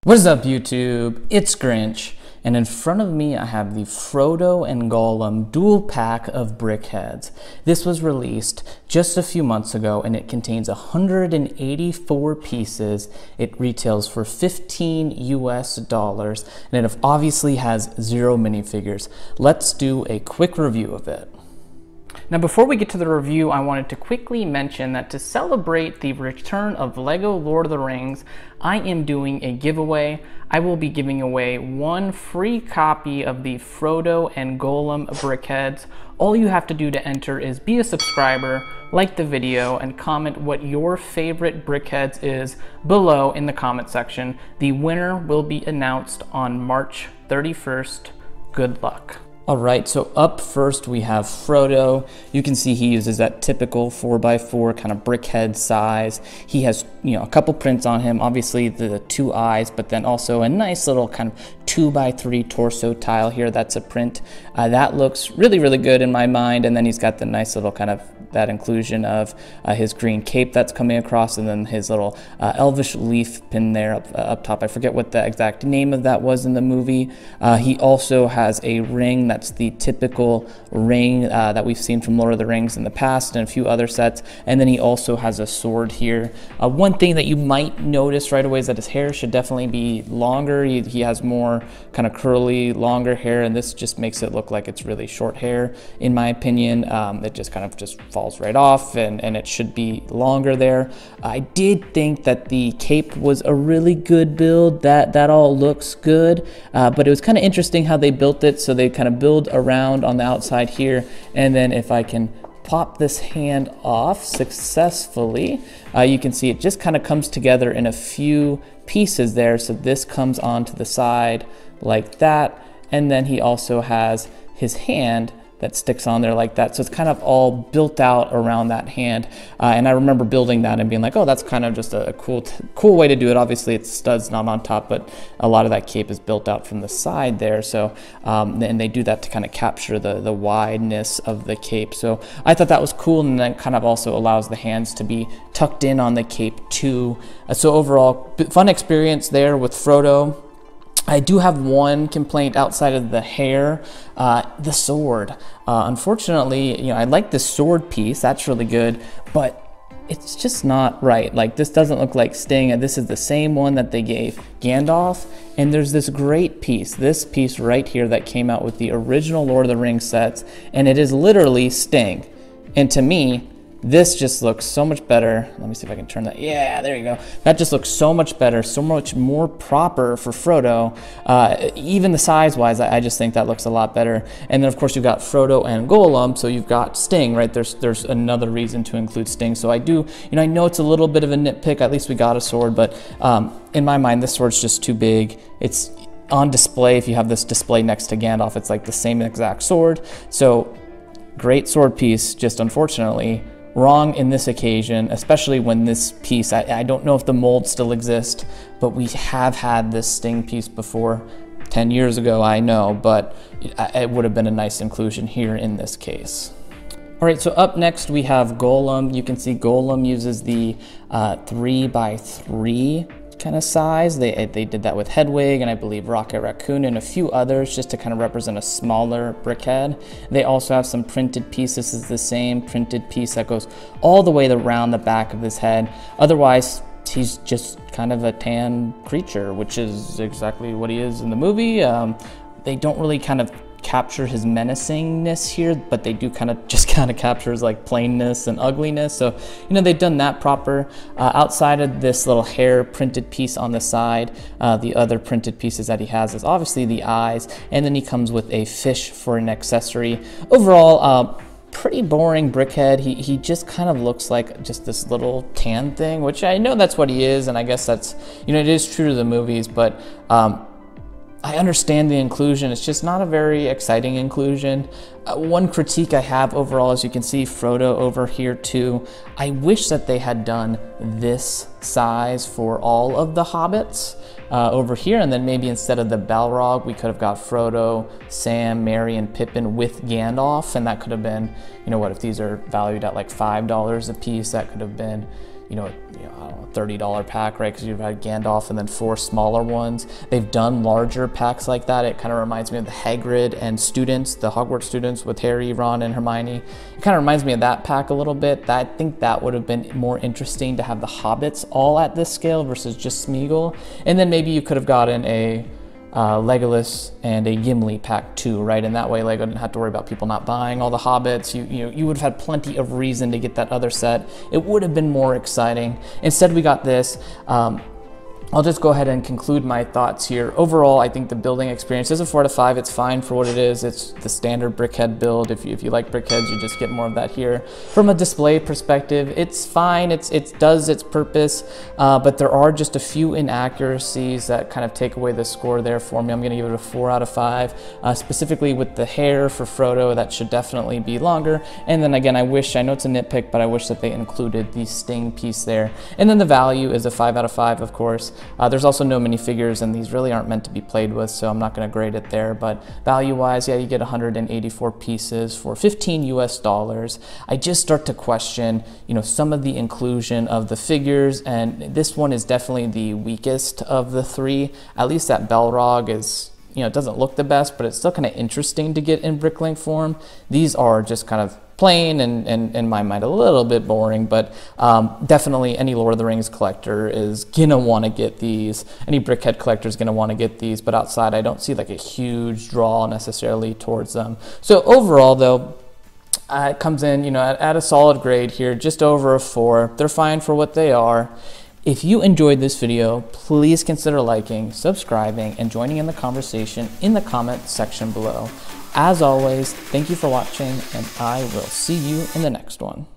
What is up, YouTube? It's Grinch, and in front of me I have the Frodo and Gollum dual pack of Brickheadz. This was released just a few months ago, and it contains 184 pieces. It retails for $15 US, and it obviously has 0 minifigures. Let's do a quick review of it. Now, before we get to the review, I wanted to quickly mention that to celebrate the return of LEGO Lord of the Rings, I am doing a giveaway. I will be giving away 1 free copy of the Frodo and Gollum Brickheadz. All you have to do to enter is be a subscriber, like the video, and comment what your favorite Brickheadz is below in the comment section. The winner will be announced on March 31st. Good luck. All right, so up first we have Frodo. You can see he uses that typical 4x4 kind of brickhead size. He has, a couple prints on him, obviously the 2 eyes, but then also a nice little kind of 2x3 torso tile here. That's a print. That looks really, really good in my mind. And then he's got the nice little kind of that inclusion of his green cape that's coming across, and then his little elvish leaf pin there up top. I forget what the exact name of that was in the movie. He also has a ring that's the typical ring that we've seen from Lord of the Rings in the past and a few other sets. And then he also has a sword here. One thing that you might notice right away is that his hair should definitely be longer. He has more kind of curly, longer hair, and this just makes it look like it's really short hair, in my opinion. It just kind of just falls right off, and it should be longer there. I did think that the cape was a really good build. That all looks good, but it was kind of interesting how they built it. So they kind of build around on the outside here, and then if I can pop this hand off successfully, you can see it just kind of comes together in a few pieces there. So this comes onto the side like that, and then he also has his hand that sticks on there like that. So it's kind of all built out around that hand. And I remember building that and being like, oh, that's kind of just a cool way to do it. Obviously it's studs not on top, but a lot of that cape is built out from the side there. So, and they do that to kind of capture the wideness of the cape. So I thought that was cool. And then kind of also allows the hands to be tucked in on the cape too. So overall, fun experience there with Frodo. I do have one complaint outside of the hair, the sword. Unfortunately, I like this sword piece, that's really good, but it's just not right. Like, this doesn't look like Sting, and this is the same one that they gave Gandalf, and there's this great piece, this piece right here that came out with the original Lord of the Rings sets, and it is literally Sting. And to me, this just looks so much better. Let me see if I can turn that. Yeah, there you go. That just looks so much better, so much more proper for Frodo. Even the size-wise, I just think that looks a lot better. And then, of course, you've got Frodo and Gollum, so you've got Sting, right? There's another reason to include Sting. So I do, I know it's a little bit of a nitpick. At least we got a sword, but in my mind, this sword's just too big. It's on display. If you have this display next to Gandalf, it's like the same exact sword. So great sword piece, just unfortunately wrong in this occasion, especially when this piece, I don't know if the mold still exists, but we have had this Sting piece before, 10 years ago, I know, but it would have been a nice inclusion here in this case. All right, so up next we have Gollum. You can see Gollum uses the 3x3 kind of size. They did that with Hedwig and I believe Rocket Raccoon and a few others, just to kind of represent a smaller brickhead. They also have some printed pieces. This is the same printed piece that goes all the way around the back of his head. Otherwise, he's just kind of a tan creature, which is exactly what he is in the movie. They don't really kind of capture his menacingness here, but they do kind of capture his like plainness and ugliness. So they've done that proper. Outside of this little hair printed piece on the side, the other printed pieces that he has is obviously the eyes, and then he comes with a fish for an accessory. Overall, pretty boring brickhead. He just kind of looks like just this little tan thing, which I know that's what he is, and I guess that's it is true to the movies, but I understand the inclusion. It's just not a very exciting inclusion. One critique I have overall, as you can see Frodo over here too, I wish that they had done this size for all of the hobbits over here, and then maybe instead of the Balrog, we could have got Frodo, Sam, Merry, and Pippin with Gandalf, and that could have been, what if these are valued at like $5 a piece, that could have been I don't know, $30 pack, right? Because you've had Gandalf and then 4 smaller ones. They've done larger packs like that. It kind of reminds me of the Hagrid and students, the Hogwarts students with Harry, Ron, and Hermione. It kind of reminds me of that pack a little bit. I think that would have been more interesting to have the Hobbits all at this scale versus just Smeagol. And then maybe you could have gotten a Legolas and a Gimli pack too, right? And that way Lego didn't have to worry about people not buying all the Hobbits. You would have had plenty of reason to get that other set. It would have been more exciting. Instead, we got this. I'll just go ahead and conclude my thoughts here. Overall, I think the building experience is a 4 out of 5. It's fine for what it is. It's the standard Brickhead build. If you like Brickheads, you just get more of that here. From a display perspective, it's fine. It does its purpose, but there are just a few inaccuracies that kind of take away the score there for me. I'm going to give it a 4 out of 5. Specifically with the hair for Frodo, that should definitely be longer. And then again, I know it's a nitpick, but I wish that they included the sting piece there. And then the value is a 5 out of 5, of course. There's also no minifigures, and these really aren't meant to be played with, so I'm not going to grade it there. But value-wise, yeah, you get 184 pieces for $15 US. I just start to question, some of the inclusion of the figures, and this one is definitely the weakest of the 3. At least that Balrog is, it doesn't look the best, but it's still kind of interesting to get in Bricklink form. These are just kind of plain and in my mind a little bit boring, but definitely any Lord of the Rings collector is gonna want to get these. Any Brickhead collector is gonna want to get these, but outside I don't see like a huge draw necessarily towards them. So overall though, it comes in at a solid grade here, just over a 4. They're fine for what they are. If you enjoyed this video, please consider liking, subscribing, and joining in the conversation in the comment section below. As always, thank you for watching, and I will see you in the next one.